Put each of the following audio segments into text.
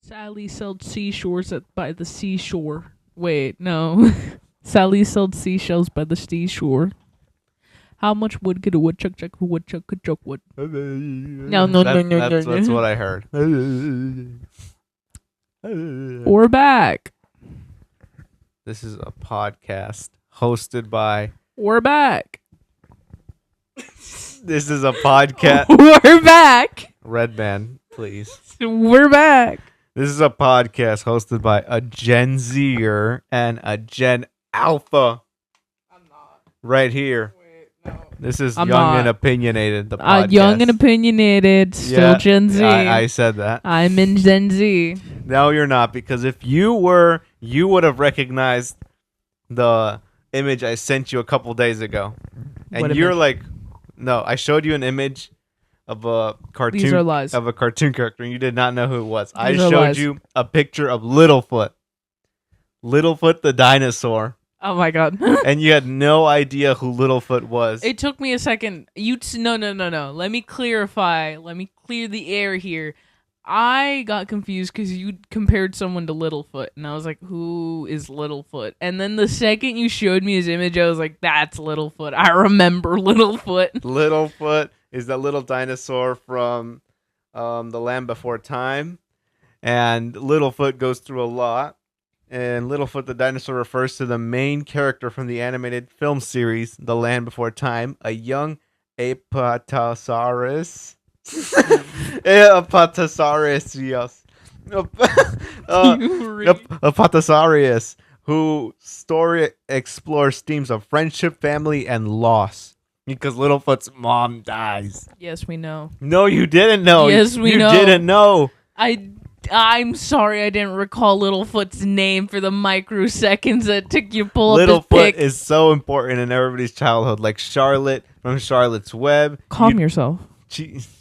Sally sold seashores by the seashore. Wait, no. Sally sold seashells by the seashore. How much wood could a woodchuck chuck a woodchuck could chuck wood? No. That's what I heard. We're back. This is a podcast hosted by. We're back. This is a podcast. We're back. Red man, please. We're back. This is a podcast hosted by a Gen Zer and a Gen Alpha. I'm not. Right here. Wait, no. This is I'm Young not. and Opinionated, the podcast. Young and opinionated, still Gen Z. I said that. I'm in Gen Z. No, you're not, because if you were, you would have recognized the image I sent you a couple days ago. And What you're image? like, no, I showed you an image of a cartoon. These are lies. Of a cartoon character, and you did not know who it was. I These are showed lies. you a picture of Littlefoot. Littlefoot the dinosaur. Oh my god. And you had no idea who Littlefoot was. It took me a second. No. Let me clarify. Let me clear the air here. I got confused because you compared someone to Littlefoot, and I was like, who is Littlefoot? And then the second you showed me his image, I was like, that's Littlefoot. I remember Littlefoot. Littlefoot is that little dinosaur from The Land Before Time. And Littlefoot goes through a lot. And Littlefoot the dinosaur refers to the main character from the animated film series The Land Before Time, a young Apatosaurus. Apatosaurus, yes. Apatosaurus, who story explores themes of friendship, family, and loss. Because Littlefoot's mom dies. Yes, we know. No, you didn't know. Yes, we know. You didn't know. I'm sorry I didn't recall Littlefoot's name for the microseconds that took you to pull up his Littlefoot pic. is so important in everybody's childhood. Like Charlotte from Charlotte's Web. Calm yourself.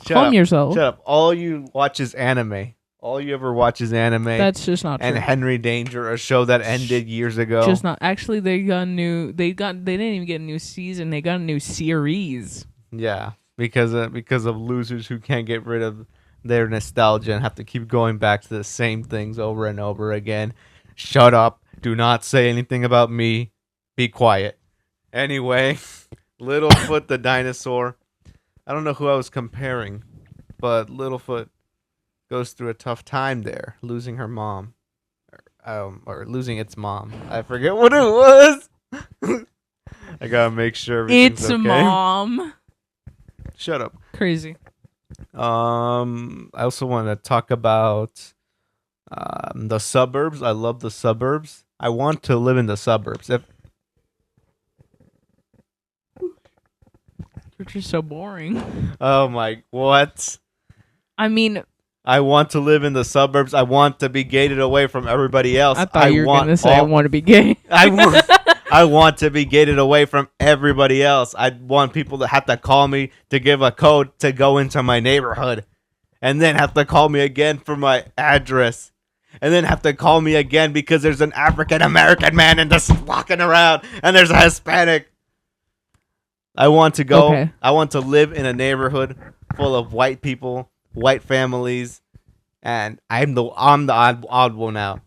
Calm yourself. Shut up. All you watch is anime. All you ever watch is anime. That's just not true. And Henry Danger, a show that ended years ago. Just not. Actually, they didn't even get a new season. They got a new series. Yeah, because of losers who can't get rid of their nostalgia and have to keep going back to the same things over and over again. Shut up. Do not say anything about me. Be quiet. Anyway, Littlefoot the dinosaur. I don't know who I was comparing, but Littlefoot goes through a tough time there, losing her mom. Or losing its mom. I forget what it was. I gotta make sure everything's It's okay. mom. Shut up. Crazy. I also want to talk about the suburbs. I love the suburbs. I want to live in the suburbs. You're just so boring. Oh my, what? I mean, I want to live in the suburbs. I want to be gated away from everybody else. I thought you were going to say I want to be gay. I want to be gated away from everybody else. I want people to have to call me to give a code to go into my neighborhood. And then have to call me again for my address. And then have to call me again because there's an African American man and just walking around. And there's a Hispanic. I want to go. Okay. I want to live in a neighborhood full of white people, white families. And I'm the odd one out.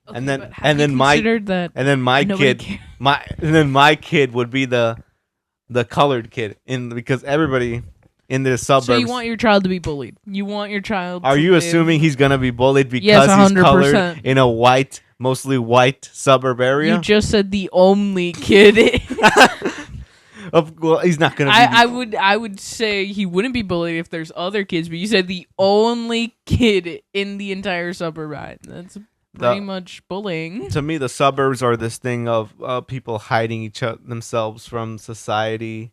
Okay, and then but have you my considered that my nobody kid cares? my kid would be the colored kid because everybody in the suburbs. So you want your child to be bullied? You want your child? Are to you live... assuming he's gonna be bullied because Yes, he's 100%. colored in a mostly white suburb area? You just said the only kid. Well, he's not gonna. I would say he wouldn't be bullied if there's other kids, but you said the only kid in the entire suburb. Right? That's pretty much bullying. To me, the suburbs are this thing of people hiding themselves from society.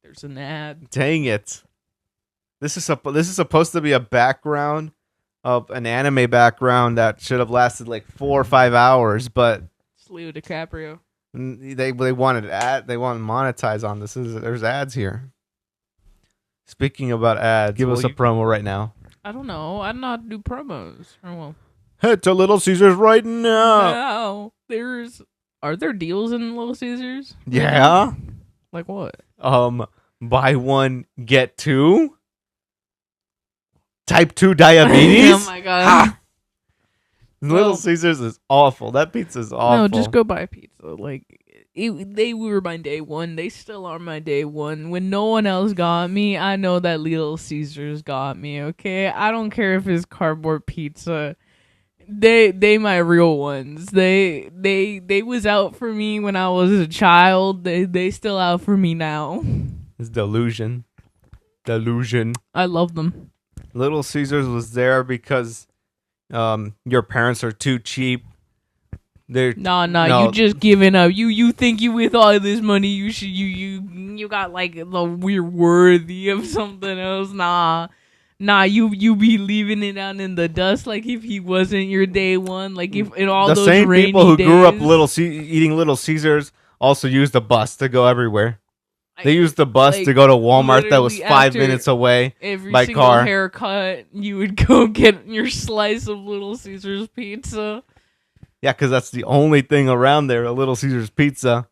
There's an ad. Dang it! This is supposed to be a background of an anime background that should have lasted like 4 or 5 hours, but It's Leo DiCaprio. they wanted they want to monetize on this. There's ads here. Speaking about ads, give us a promo right now. I don't know. I don't know how to do promos. Or well, Head to Little Caesars right now. no. Are there deals in Little Caesars? Yeah. Like what? Buy one get two. Type 2 diabetes. Oh my god. Little Well, Caesars is awful. That pizza is awful. no, just go buy pizza. Like, they were my day one. They still are my day one. When no one else got me, I know that Little Caesars got me. Okay, I don't care if it's cardboard pizza. They my real ones. They was out for me when I was a child. They still out for me now. It's delusion. I love them. Little Caesars was there because your parents are too cheap. They're Nah, no, you just giving up. You think you with all this money you got like the we're worthy of something else. Nah, you be leaving it out in the dust like if he wasn't your day one. Like if in all the those same rainy people who days, grew up eating Little Caesars also used the bus to go everywhere. They used the bus like, to go to Walmart that was literally 5 after minutes away every by single car. haircut, you would go get your slice of Little Caesars pizza. Yeah, because that's the only thing around there, a Little Caesars pizza.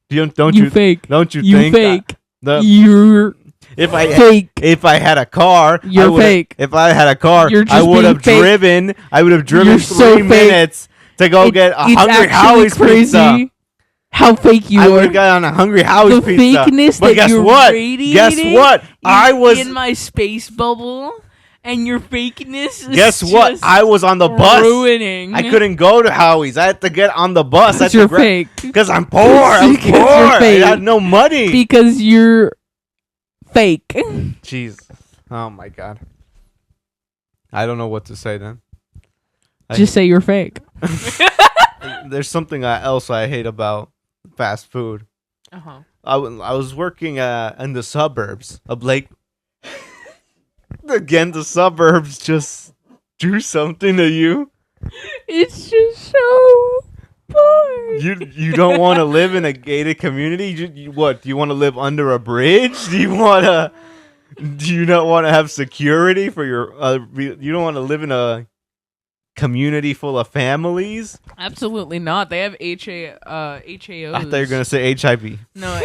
Don't You you fake. Don't you You think fake. the You're fake. if I had a car, You're fake. If I had a car, You're I just would have being fake. driven. I would have driven You're 3 so fake. minutes to go get a It's Hungry actually Howie's crazy pizza. how fake you I would are. have got on a Hungry Howie's The pizza. fakeness But that guess you're what? radiating Guess what? I was. in my space bubble, and your fakeness is Guess what? just I was on the bus. ruining. I couldn't go to Howie's. I had to get on the bus. Because you're fake. Because I'm poor. I'm Because poor. you're fake. I had no money. Because you're fake. Jeez. Oh my god. I don't know what to say then. Just say you're fake. There's something else I hate about fast food. Uh-huh. I was working in the suburbs of Lake. Again, the suburbs just do something to you. It's just so boring. You don't want to live in a gated community. What? Do you want to live under a bridge? Do you not want to have security for your? You don't want to live in a community full of families. Absolutely not. They have HAOs. I thought you were gonna say HIV. No,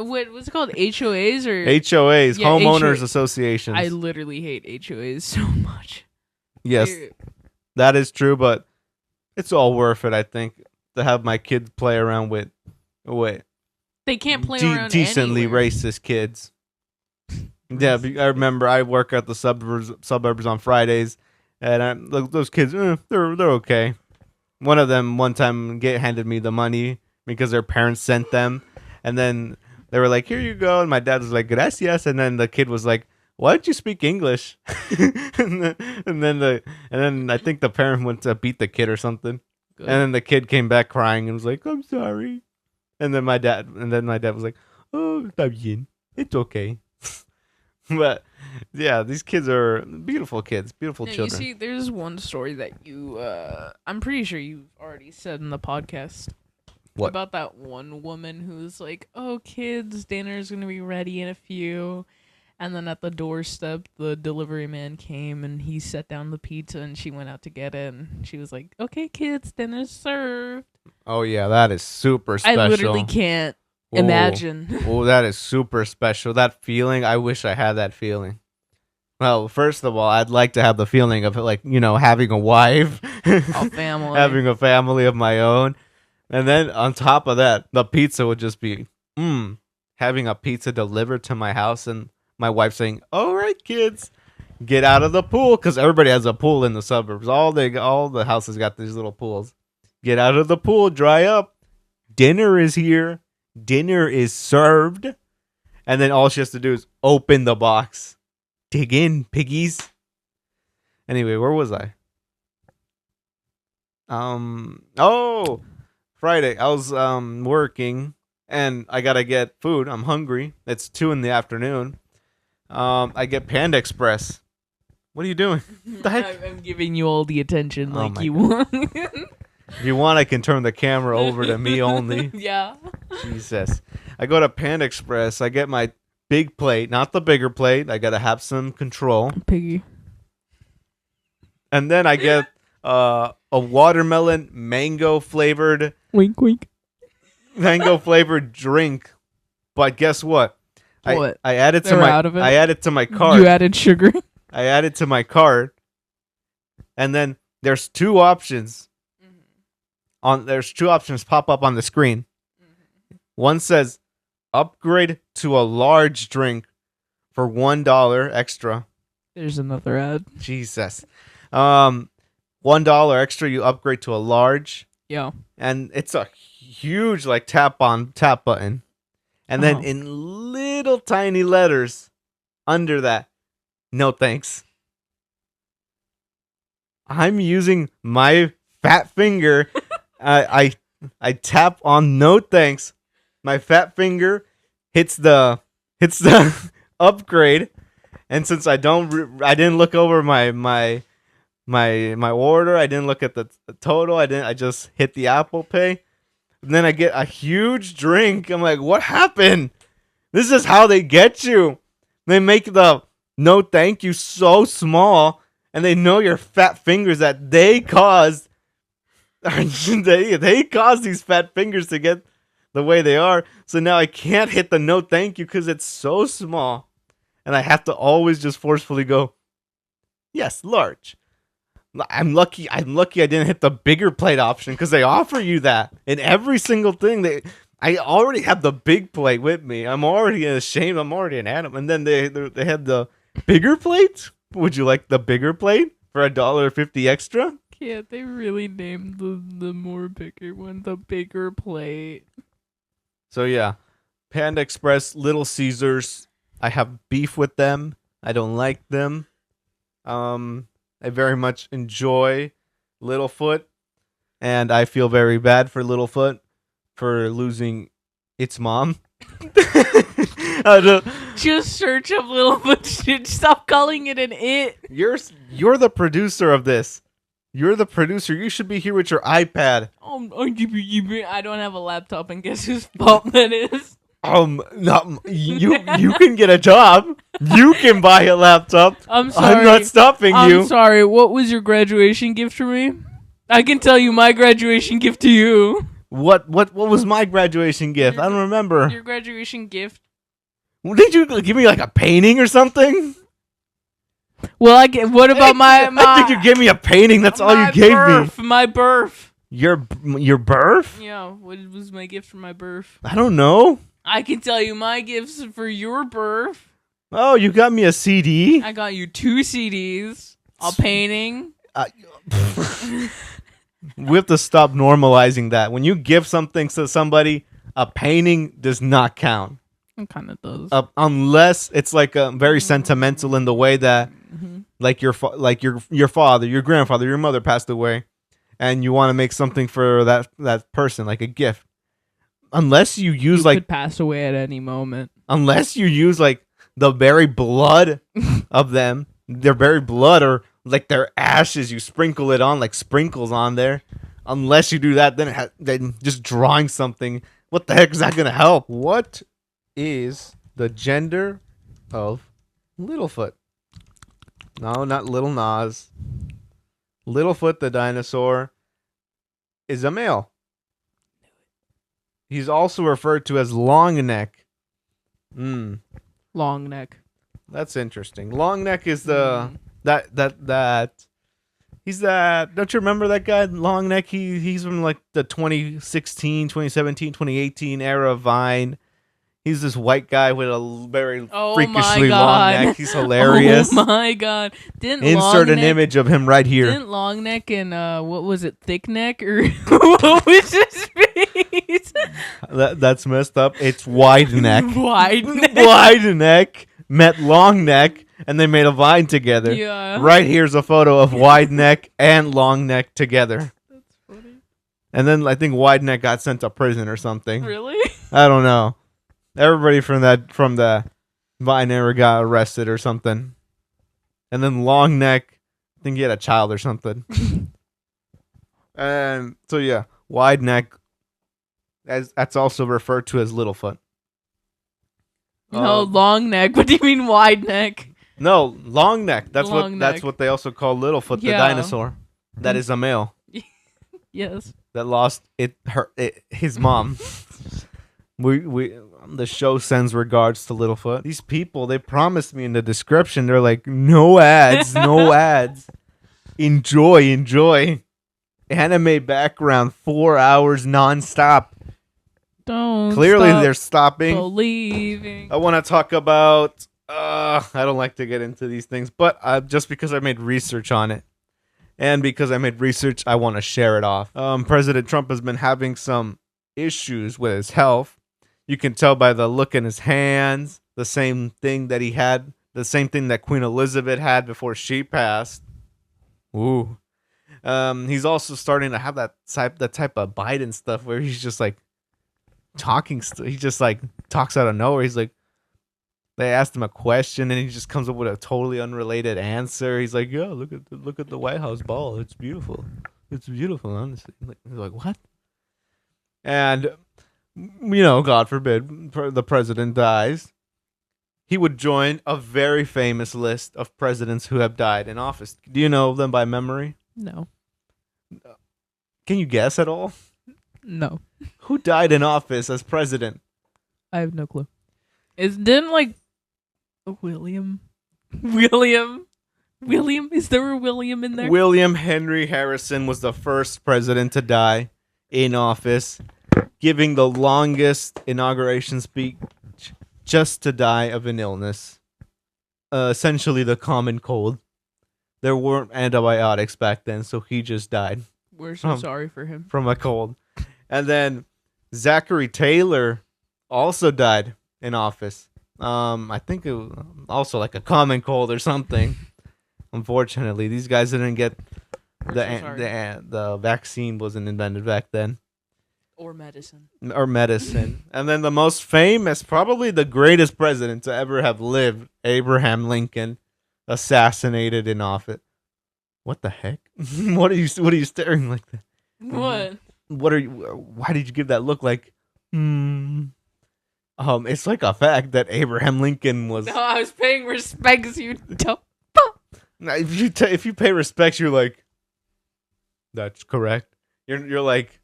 what's it called? HOAs or HOAs, Yeah, homeowners HOA. associations. I literally hate HOAs so much. Yes, that is true, but it's all worth it. I think to have my kids play around with They can't play around decently anywhere. racist kids. Yeah, I remember I work at the suburbs on Fridays, and those kids, they're okay. One of them one time handed me the money because their parents sent them, and then they were like, "Here you go," and my dad was like, "Gracias," and then the kid was like, "Why don't you speak English?" and then I think the parent went to beat the kid or something, Good. and then the kid came back crying and was like, "I'm sorry," and then my dad was like, "Oh, está bien, it's okay." But yeah, these kids are beautiful kids, beautiful Yeah, children. you see, there's one story that I'm pretty sure you've already said in the podcast. What? About that one woman who's like, "Oh, kids, dinner's gonna be ready in a few," and then at the doorstep, the delivery man came and he set down the pizza, and she went out to get it, and she was like, "Okay, kids, dinner's served." Oh yeah, that is super special. I literally can't imagine. Oh, that is super special. That feeling, I wish I had that feeling. Well, first of all, I'd like to have the feeling of having a wife, A family. having a family of my own, and then on top of that, the pizza would just be, having a pizza delivered to my house, and my wife saying, "All right, kids, get out of the pool," because everybody has a pool in the suburbs. All the houses got these little pools. Get out of the pool, dry up. Dinner is here. Dinner is served. And then all she has to do is open the box. Dig in, piggies. Anyway, where was I? Friday. I was working and I gotta get food. I'm hungry. It's 2 PM. I get Panda Express. What are you doing? The heck? I'm giving you all the attention Oh like my you want. If you want, I can turn the camera over to me only. Yeah. Jesus. I go to Panda Express. I get my big plate, not the bigger plate. I gotta have some control. Piggy. And then I get a watermelon mango flavored Wink, wink. drink. But guess what? What? I added to They're my out of it? I added to my cart. You added sugar. I added to my cart. And then There's two options Mhm. there's two options pop up on the screen. Mhm. One says upgrade to a large drink for $1 extra. There's another ad. Jesus. $1 extra, you upgrade to a large, Yeah. and it's a huge like tap button. And then Uh-huh. in little tiny letters under that, no thanks. I'm using my fat finger. I tap on no thanks. My fat finger hits the upgrade, and since I didn't look over my order. I didn't look at the total. I just hit the Apple Pay. And then I get a huge drink. I'm like, what happened? This is how they get you. They make the no thank you so small, and they know your fat fingers that they caused. They caused these fat fingers to get the way they are. So now I can't hit the no thank you because it's so small, and I have to always just forcefully go, yes, large. I'm lucky. I'm lucky I didn't hit the bigger plate option because they offer you that in every single thing. I already have the big plate with me. I'm already ashamed. I'm already an adam. And then they had the bigger plate. Would you like the bigger plate for $1.50 extra? Can't they really name the more bigger one the bigger plate? So yeah, Panda Express, Little Caesars. I have beef with them. I don't like them. I very much enjoy Littlefoot, and I feel very bad for Littlefoot for losing its mom. Just search up Littlefoot. Stop calling it an it. You're the producer of this. You're the producer. You should be here with your iPad. I don't have a laptop, and guess whose fault that is? Not you. You can get a job. You can buy a laptop. I'm sorry. I'm not stopping you. I'm sorry. What was your graduation gift for me? I can tell you my graduation gift to you. What was my graduation gift? I don't remember. Your graduation gift. Did you give me like a painting or something? Well, what about my? I think you gave me a painting. That's all you gave me. My birth. Your birth? Yeah. What was my gift for my birth? I don't know. I can tell you my gifts for your birth. Oh, you got me a CD? I got you 2 CDs, a painting. We have to stop normalizing that. When you give something to somebody, a painting does not count. It kind of does. Unless it's like very sentimental in the way that, like your father, your grandfather, your mother passed away, and you want to make something for that person, like a gift. Unless you use could pass away at any moment. Unless you use like the very blood of them, their very blood, or like their ashes, you sprinkle it on like sprinkles on there. Unless you do that, then just drawing something. What the heck is that gonna help? What is the gender of Littlefoot? No, not Little Nas. Littlefoot the dinosaur is a male. He's also referred to as long neck. Long neck. That's interesting. Long neck is the he's that. Don't you remember that guy Long neck? He's from like the 2016, 2017, 2018 era of Vine. He's this white guy with a very freakishly long neck. He's hilarious. Oh my god! Didn't insert an image of him right here? Didn't long neck and what was it? Thick neck or what was his face? That's messed up. It's wide neck. Wide neck. Wide neck met long neck, and they made a Vine together. Yeah. Right here's a photo of wide neck and long neck together. That's funny. And then I think wide neck got sent to prison or something. Really? I don't know. Everybody from the Vine era got arrested or something. And then long neck, I think he had a child or something. And so yeah, wide neck. That's also referred to as Littlefoot. No, long neck. What do you mean wide neck? No, long neck. That's Long that's neck. what they also call Littlefoot, the Yeah. dinosaur. That is a male Yes. that lost his mom. we the show sends regards to Littlefoot. These people, they promised me in the description, they're like, no ads, no ads. Enjoy. Anime background, 4 hours nonstop. Don't Clearly, stop they're stopping. believing. I want to talk about. I don't like to get into these things, but just because I made research on it, and because I made research, I want to share it off. President Trump has been having some issues with his health. You can tell by the look in his hands. The same thing that he had, the same thing that Queen Elizabeth had before she passed. Ooh. He's also starting to have that type of Biden stuff where he's just like talking. He just like talks out of nowhere. He's like, they asked him a question and he just comes up with a totally unrelated answer. He's like, "Yeah, look at the White House ball. It's beautiful. It's beautiful, honestly." He's like, "What?" And God forbid the president dies, he would join a very famous list of presidents who have died in office. Do you know them by memory? No. Can you guess at all? No. Who died in office as president? I have no clue. Didn't like William? William? Is there a William in there? William Henry Harrison was the first president to die in office, giving the longest inauguration speech just to die of an illness. Essentially the common cold. There weren't antibiotics back then, so he just died. We're so sorry for him. From a cold. And then Zachary Taylor also died in office. I think it was also like a common cold or something. Unfortunately, these guys didn't get the vaccine wasn't invented back then. Or medicine. And then the most famous, probably the greatest president to ever have lived, Abraham Lincoln, assassinated in office. What the heck? What are you staring like that? What? Why did you give that look like it's like a fact that Abraham Lincoln was. No, I was paying respects, you dumb. If you pay respects, you're like, that's correct. You're like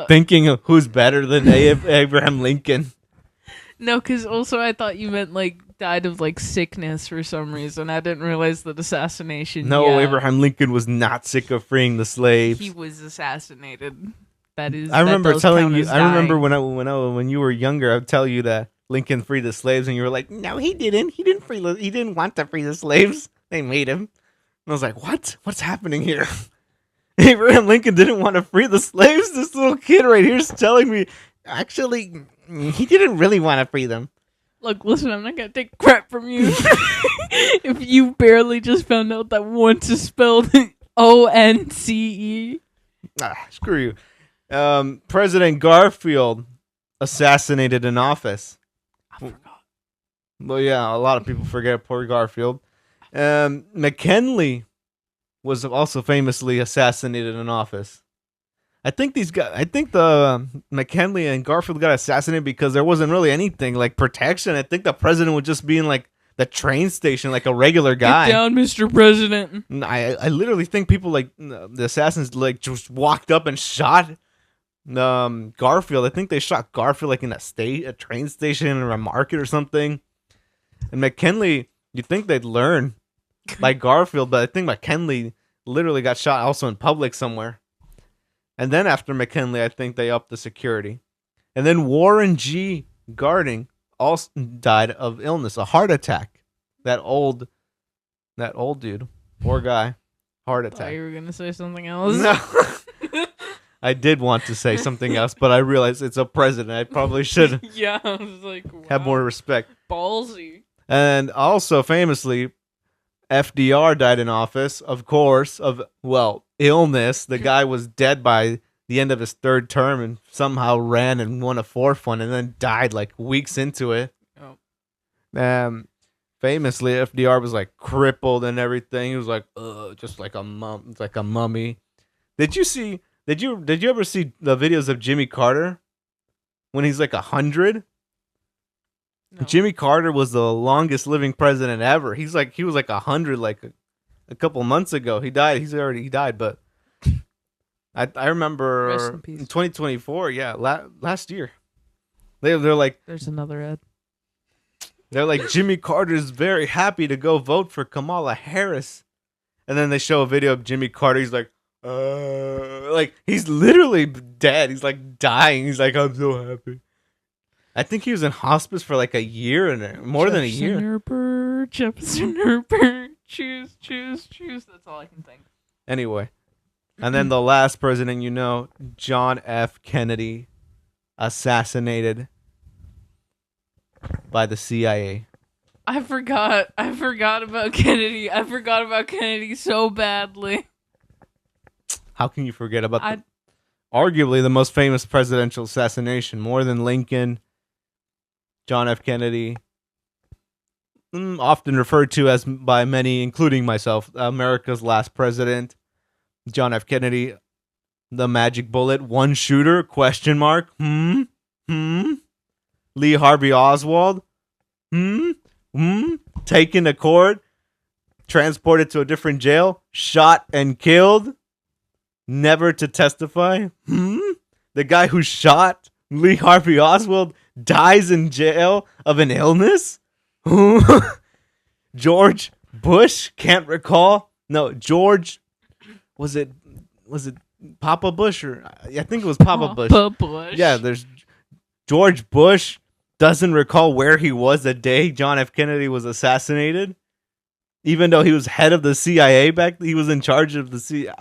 thinking of who's better than Abraham Lincoln. No, because also I thought you meant like died of like sickness for some reason. I didn't realize that assassination. No, yeah. Abraham Lincoln was not sick of freeing the slaves. He was assassinated. That is. I remember telling you. I remember when you were younger, I'd tell you that Lincoln freed the slaves, and you were like, "No, he didn't. He didn't want to free the slaves. They made him." And I was like, "What? What's happening here?" Abraham Lincoln didn't want to free the slaves. This little kid right here is telling me, actually, he didn't really want to free them. Look, listen, I'm not gonna take crap from you. If you barely just found out that once is spelled ONCE. Screw you. President Garfield assassinated in office. I forgot. Well, yeah, a lot of people forget poor Garfield. McKinley was also famously assassinated in office. I think the McKinley and Garfield got assassinated because there wasn't really anything like protection. I think the president was just being like the train station, like a regular guy. Get down, Mr. President. I literally think people like the assassins like just walked up and shot Garfield. I think they shot Garfield like in a train station or a market or something. And McKinley, you'd think they'd learn by Garfield, but I think McKinley literally got shot also in public somewhere. And then after McKinley, I think they upped the security. And then Warren G. Garding also died of illness, a heart attack. That old dude, poor guy, heart attack. I thought you were gonna say something else. No. I did want to say something else, but I realized it's a president. I probably should yeah, I was like, wow. Have more respect. Ballsy. And also famously, FDR died in office, of course, of, illness. The guy was dead by the end of his third term and somehow ran and won a fourth one and then died like weeks into it. Oh. Famously, FDR was like crippled and everything. He was like, just like a mummy. Did you ever see the videos of Jimmy Carter when he's like 100? No. Jimmy Carter was the longest living president ever. He was like 100 like a couple months ago. He died. He died, but I remember in 2024, yeah, last year. They're like, there's another ad. They're like, Jimmy Carter's very happy to go vote for Kamala Harris. And then they show a video of Jimmy Carter. He's like he's literally dead. He's like dying. He's like, I'm so happy. I think he was in hospice for like a year and more than a year. Jefferson Herbert, choose. That's all I can think. Anyway, and then the last president, John F. Kennedy, assassinated by the CIA. I forgot about Kennedy. I forgot about Kennedy so badly. How can you forget about arguably the most famous presidential assassination, more than Lincoln, John F. Kennedy, often referred to as by many, including myself, America's last president, John F. Kennedy, the magic bullet, one shooter, question mark, Lee Harvey Oswald, taken to court, transported to a different jail, shot and killed, never to testify, the guy who shot Lee Harvey Oswald dies in jail of an illness? George Bush? Can't recall. No, George. Was it Papa Bush? Or I think it was Papa Bush. Yeah, there's George Bush doesn't recall where he was the day John F. Kennedy was assassinated. Even though he was head of the CIA back then, he was in charge of the CIA.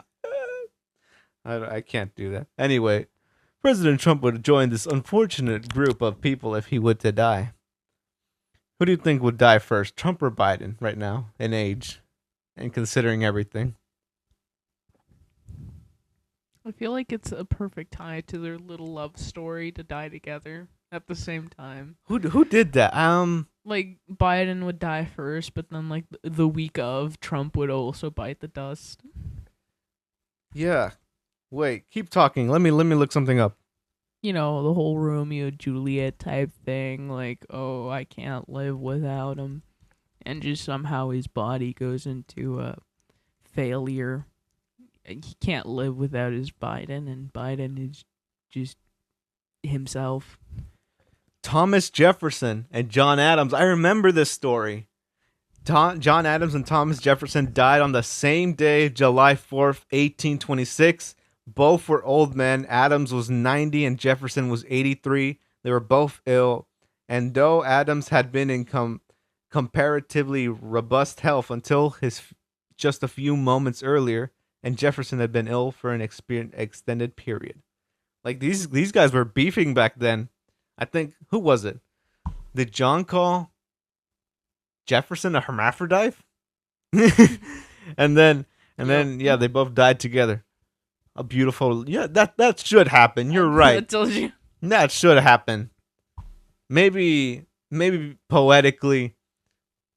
I can't do that. Anyway, President Trump would join this unfortunate group of people if he were to die. Who do you think would die first, Trump or Biden right now in age and considering everything? I feel like it's a perfect tie to their little love story to die together at the same time. Who did that? Like Biden would die first, but then like the week of, Trump would also bite the dust. Yeah. Wait, keep talking. Let me look something up. The whole Romeo and Juliet type thing, like, oh, I can't live without him. And just somehow his body goes into failure. He can't live without his Biden, and Biden is just himself. Thomas Jefferson and John Adams. I remember this story. John Adams and Thomas Jefferson died on the same day, July 4th, 1826. Both were old men. Adams was 90 and Jefferson was 83. They were both ill. And though Adams had been in comparatively robust health until just a few moments earlier, and Jefferson had been ill for an extended period. Like these guys were beefing back then. I think, who was it? Did John call Jefferson a hermaphrodite? and then yeah, they both died together. A beautiful, yeah, that should happen. You're right. I told you. That should happen. Maybe poetically,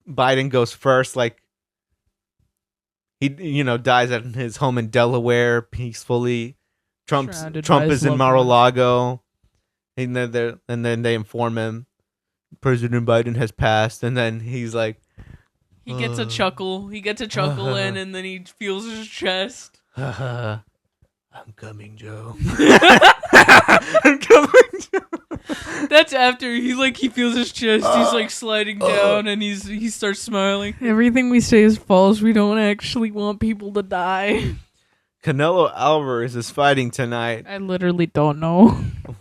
Biden goes first. Like he, dies at his home in Delaware peacefully. Trump is in Mar-a-Lago, and then they inform him President Biden has passed, and then he's like, he gets a chuckle. He gets a chuckle in, and then he feels his chest. I'm coming, Joe. I'm coming, Joe. That's after he feels his chest. He's like sliding down, and he starts smiling. Everything we say is false. We don't actually want people to die. Canelo Alvarez is fighting tonight. I literally don't know.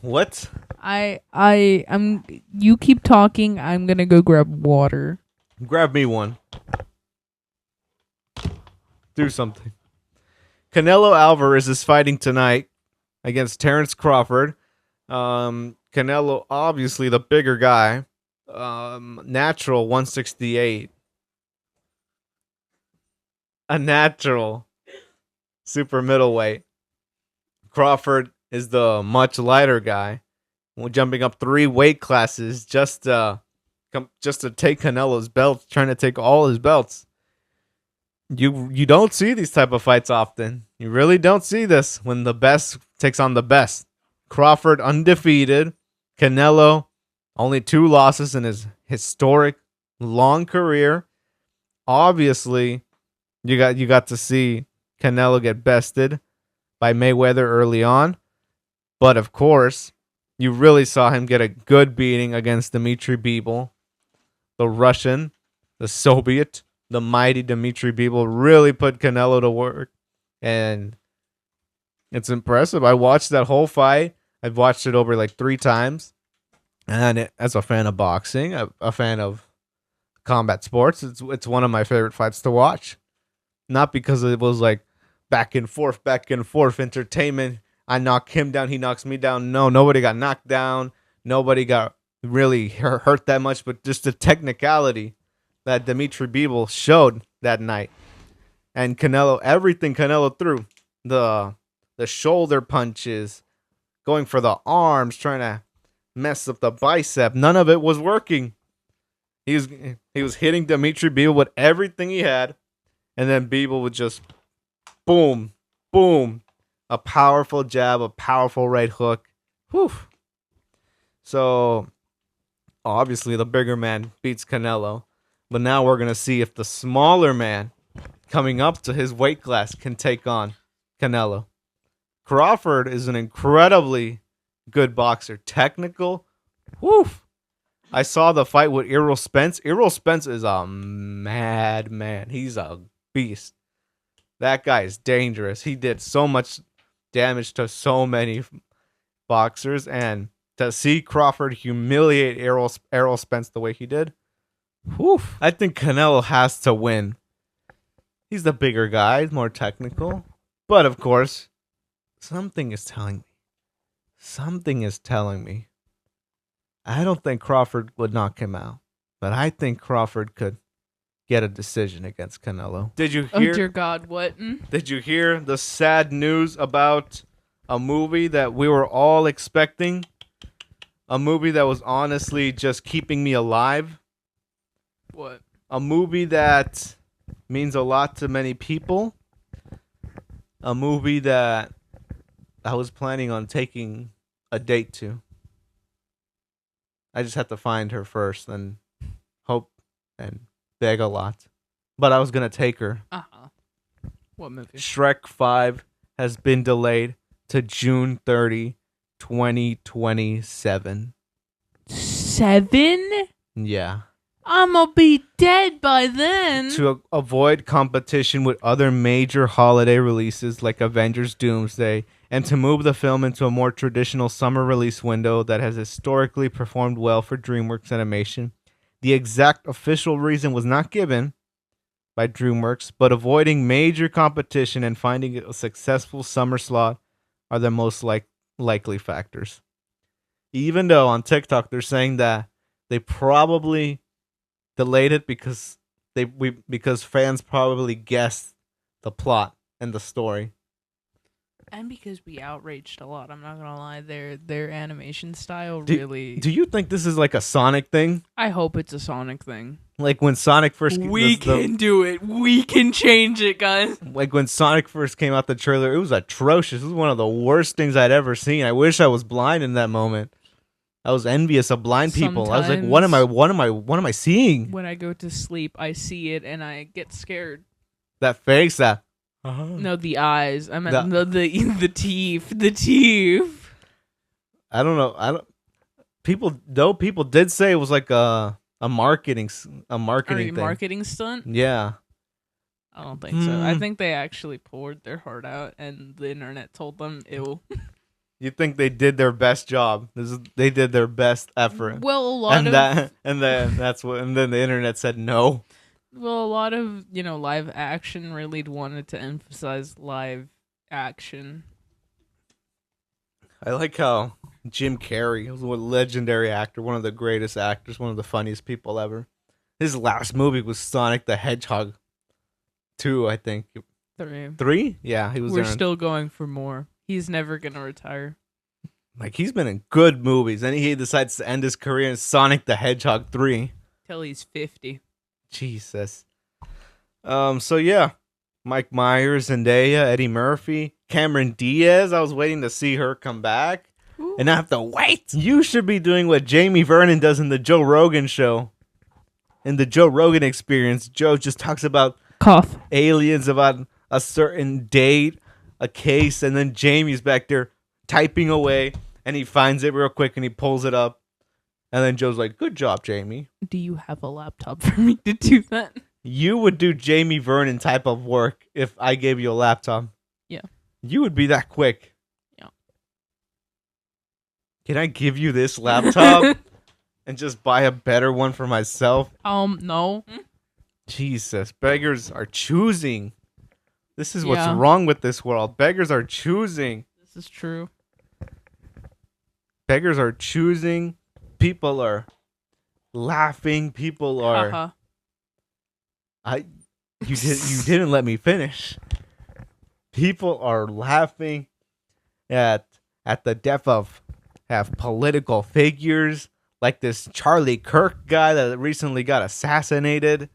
What? I'm. You keep talking. I'm gonna go grab water. Grab me one. Do something. Canelo Alvarez is fighting tonight against Terrence Crawford. Canelo, obviously the bigger guy. Natural 168. A natural super middleweight. Crawford is the much lighter guy. We're jumping up 3 weight classes just to take Canelo's belt, trying to take all his belts. You don't see these type of fights often. You really don't see this when the best takes on the best. Crawford undefeated. Canelo only 2 losses in his historic long career. Obviously, you got to see Canelo get bested by Mayweather early on. But of course, you really saw him get a good beating against Dmitry Bivol, the Russian, the Soviet, the mighty Dimitri Bivol really put Canelo to work, and it's impressive. I watched that whole fight. I've watched it over like 3 times, and as a fan of boxing, a fan of combat sports, it's one of my favorite fights to watch. Not because it was like back and forth entertainment. I knock him down, he knocks me down. No, nobody got knocked down. Nobody got really hurt that much, but just the technicality that Dimitri Bivol showed that night. And Canelo, everything Canelo threw, the shoulder punches, going for the arms, trying to mess up the bicep, none of it was working. He was hitting Dimitri Bivol with everything he had, and then Bivol would just boom, boom, a powerful jab, a powerful right hook. Whew. So obviously the bigger man beats Canelo, but now we're gonna see if the smaller man coming up to his weight class can take on Canelo. Crawford is an incredibly good boxer, technical. Woof. I saw the fight with Errol Spence. Errol Spence is a madman. He's a beast. That guy is dangerous. He did so much damage to so many boxers, and to see Crawford humiliate Errol Spence the way he did, whew, I think Canelo has to win. He's the bigger guy, he's more technical. But of course, something is telling me. I don't think Crawford would knock him out, but I think Crawford could get a decision against Canelo. Did you hear? Oh dear God, what? Did you hear the sad news about a movie that we were all expecting? A movie that was honestly just keeping me alive. What? A movie that means a lot to many people. A movie that I was planning on taking a date to. I just had to find her first and hope and beg a lot. But I was going to take her. Uh-huh. What movie? Shrek 5 has been delayed to June 30, 2027. 7? Yeah. I'ma be dead by then. To avoid competition with other major holiday releases like Avengers Doomsday, and to move the film into a more traditional summer release window that has historically performed well for DreamWorks Animation. The exact official reason was not given by DreamWorks, but avoiding major competition and finding a successful summer slot are the most likely factors. Even though on TikTok they're saying that they probably delayed it because fans probably guessed the plot and the story. And because we outraged a lot, I'm not gonna lie, their animation style Do you think this is like a Sonic thing? I hope it's a Sonic thing. Like when Sonic first We can do it. We can change it, guys. Like when Sonic first came out the trailer, it was atrocious. It was one of the worst things I'd ever seen. I wish I was blind in that moment. I was envious of blind people. I was like, what am I seeing? When I go to sleep, I see it and I get scared. That face, that No, the eyes. I meant the teeth. The teeth. I don't know. People did say it was like a marketing thing. Marketing stunt? Yeah. I don't think so. I think they actually poured their heart out and the internet told them ew. You think they did their best job? They did their best effort. Well, and then the internet said no. Well, a lot of live action really wanted to emphasize live action. I like how Jim Carrey was a legendary actor, one of the greatest actors, one of the funniest people ever. His last movie was Sonic the Hedgehog 2, I think. 3? Yeah, he was. We're still going for more. He's never gonna retire. Like, he's been in good movies, and he decides to end his career in Sonic the Hedgehog 3. Till he's 50. Jesus. So yeah, Mike Myers, Zendaya, Eddie Murphy, Cameron Diaz. I was waiting to see her come back, and I have to wait. You should be doing what Jamie Vernon does in the Joe Rogan show. In the Joe Rogan Experience, Joe just talks about aliens, about a certain date, a case, and then Jamie's back there typing away, and he finds it real quick and he pulls it up, and then Joe's like, "Good job, Jamie." Do you have a laptop for me to do that? You would do Jamie Vernon type of work if I gave you a laptop. Yeah. You would be that quick. Yeah. Can I give you this laptop and just buy a better one for myself? No. Jesus, beggars are choosing. This is what's Yeah. wrong with this world. Beggars are choosing. This is true. Beggars are choosing. People are laughing. People are. Uh-huh. You didn't let me finish. People are laughing at the death of political figures like this Charlie Kirk guy that recently got assassinated.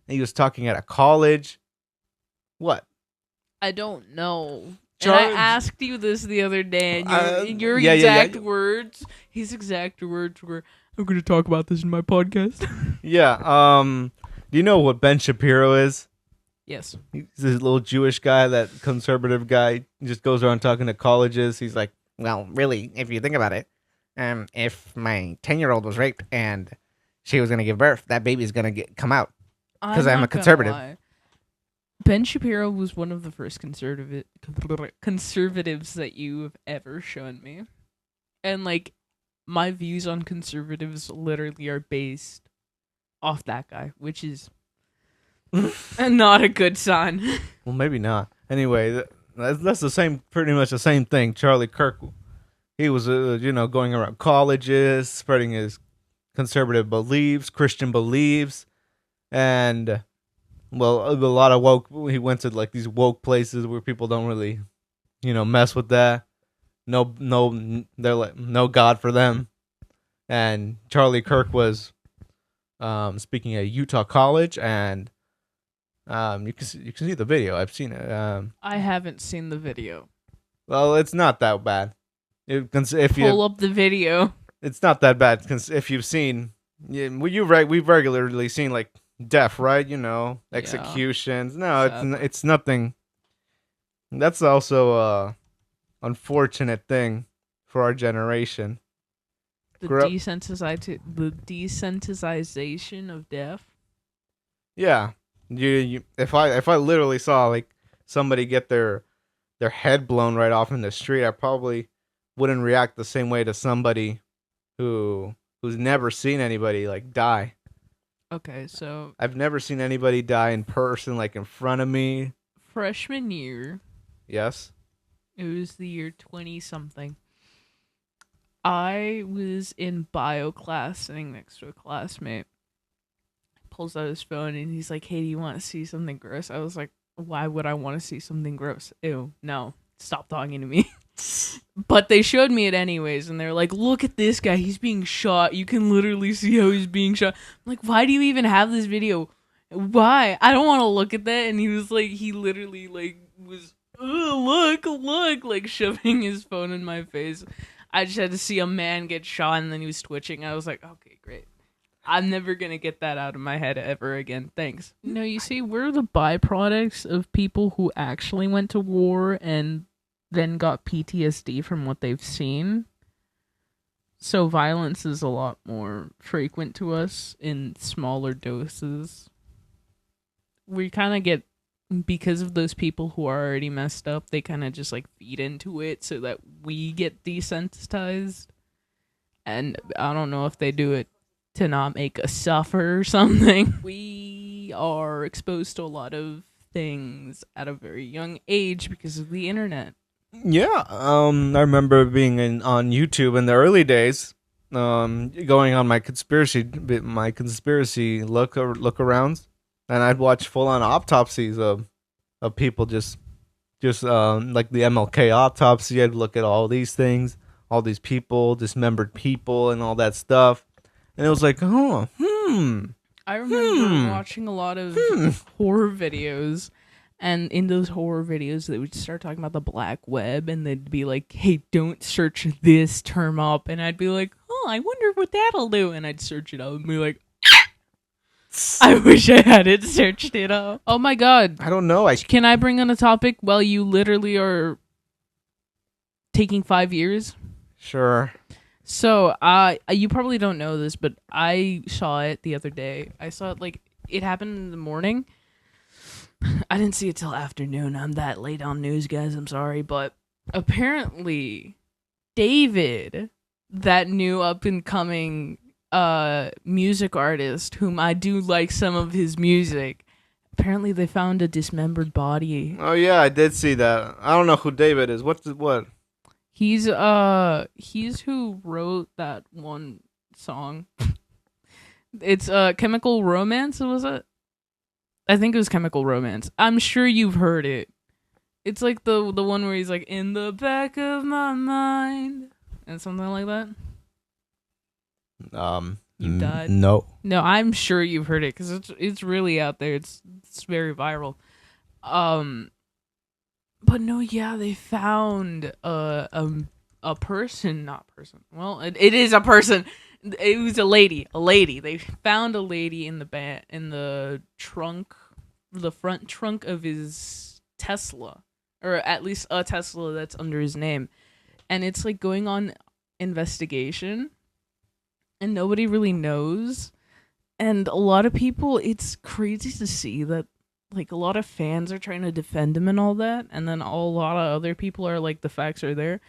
He was talking at a college. What? I don't know. Charlie- And I asked you this the other day, and your yeah, exact words, his exact words were, "I'm going to talk about this in my podcast." Yeah. Do you know what Ben Shapiro is? Yes. He's this little Jewish guy, that conservative guy. He just goes around talking to colleges. He's like, well, really, if you think about it, if my 10-year-old was raped and she was going to give birth, that baby's going to come out. 'Cause I'm a not gonna conservative. lie. Ben Shapiro was one of the first conservatives that you have ever shown me. And, like, my views on conservatives literally are based off that guy, which is not a good sign. Well, maybe not. Anyway, that's the same, pretty much the same thing. Charlie Kirk, he was, going around colleges, spreading his conservative beliefs, Christian beliefs, and well, a lot of woke. He went to like these woke places where people don't really, mess with that. No, they're like no God for them. And Charlie Kirk was speaking at Utah College, and you can see the video. I've seen it. I haven't seen the video. Well, it's not that bad. If Pull up the video. it's not that bad. If you've seen, we've regularly seen like death, right? Executions. No, it's nothing. That's also a unfortunate thing for our generation. The desensitization of death. Yeah, if I literally saw like somebody get their head blown right off in the street, I probably wouldn't react the same way to somebody who's never seen anybody like die. Okay, so I've never seen anybody die in person, like in front of me. freshman year, Yes. it was the year 20-something. I was in bio class sitting next to a classmate. Pulls out his phone and he's like, "Hey, do you want to see something gross?" I was like, "Why would I want to see something gross? Ew, no. Stop talking to me." But they showed me it anyways, and they're like, "Look at this guy. He's being shot. You can literally see how he's being shot." I'm like, "Why do you even have this video? Why? I don't want to look at that." And he was like, he literally like was, look, like shoving his phone in my face. I just had to see a man get shot, and then he was twitching. I was like, okay, great. I'm never going to get that out of my head ever again. Thanks. No, you see, we're the byproducts of people who actually went to war and then got PTSD from what they've seen. So violence is a lot more frequent to us in smaller doses. We kind of get, because of those people who are already messed up, they kind of just like feed into it so that we get desensitized. And I don't know if they do it to not make us suffer or something. We are exposed to a lot of things at a very young age because of the internet. Yeah. I remember being on YouTube in the early days, going on my conspiracy look arounds, and I'd watch full on autopsies of people just like the MLK autopsy. I'd look at all these things, all these people, dismembered people, and all that stuff. And it was like, I remember watching a lot of horror videos, and in those horror videos, they would start talking about the black web, and they'd be like, "Hey, don't search this term up," and I'd be like, "Oh, I wonder what that'll do," and I'd search it up and be like, I wish I hadn't searched it up. Oh my god! I don't know. Can I bring on a topic while you literally are taking 5 years? Sure. So, you probably don't know this, but I saw it the other day. I saw it like it happened in the morning. I didn't see it till afternoon. I'm that late on news, guys. I'm sorry, but apparently David, that new up and coming music artist, whom I do like some of his music, apparently they found a dismembered body. Oh yeah, I did see that. I don't know who David is. What? He's who wrote that one song. It's Chemical Romance, was it? I think it was Chemical Romance. I'm sure you've heard it. It's like the one where he's like, in the back of my mind, and something like that. You died. No. No, I'm sure you've heard it because it's really out there. It's very viral. But no, yeah, they found a person, not person. Well, it is a person. It was a lady. A lady. They found a lady in the trunk, the front trunk of his Tesla, or at least a Tesla that's under his name, and it's like going on investigation, and nobody really knows, and a lot of people. It's crazy to see that. Like, a lot of fans are trying to defend him and all that, and then a lot of other people are like, the facts are there.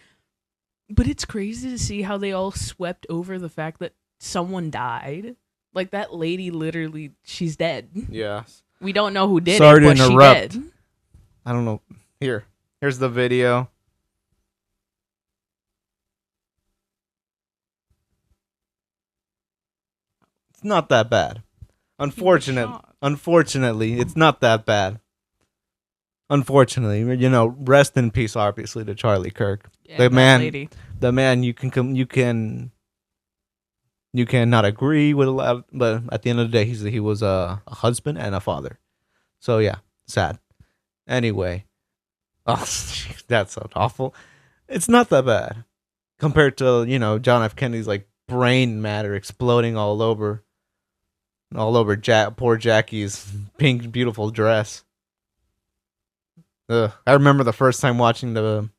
But it's crazy to see how they all swept over the fact that someone died. Like, that lady literally, she's dead. Yeah. We don't know who did Sorry it, to but interrupt. she dead. I don't know. Here's the video. It's not that bad. Unfortunately, it's not that bad. Unfortunately, rest in peace, obviously, to Charlie Kirk. Yeah, the that man, lady. the man. You can not agree with a lot, but at the end of the day, he was a husband and a father. So yeah, sad. Anyway, oh, that's so awful. It's not that bad compared to John F. Kennedy's like brain matter exploding all over poor Jackie's pink beautiful dress. Ugh. I remember the first time watching the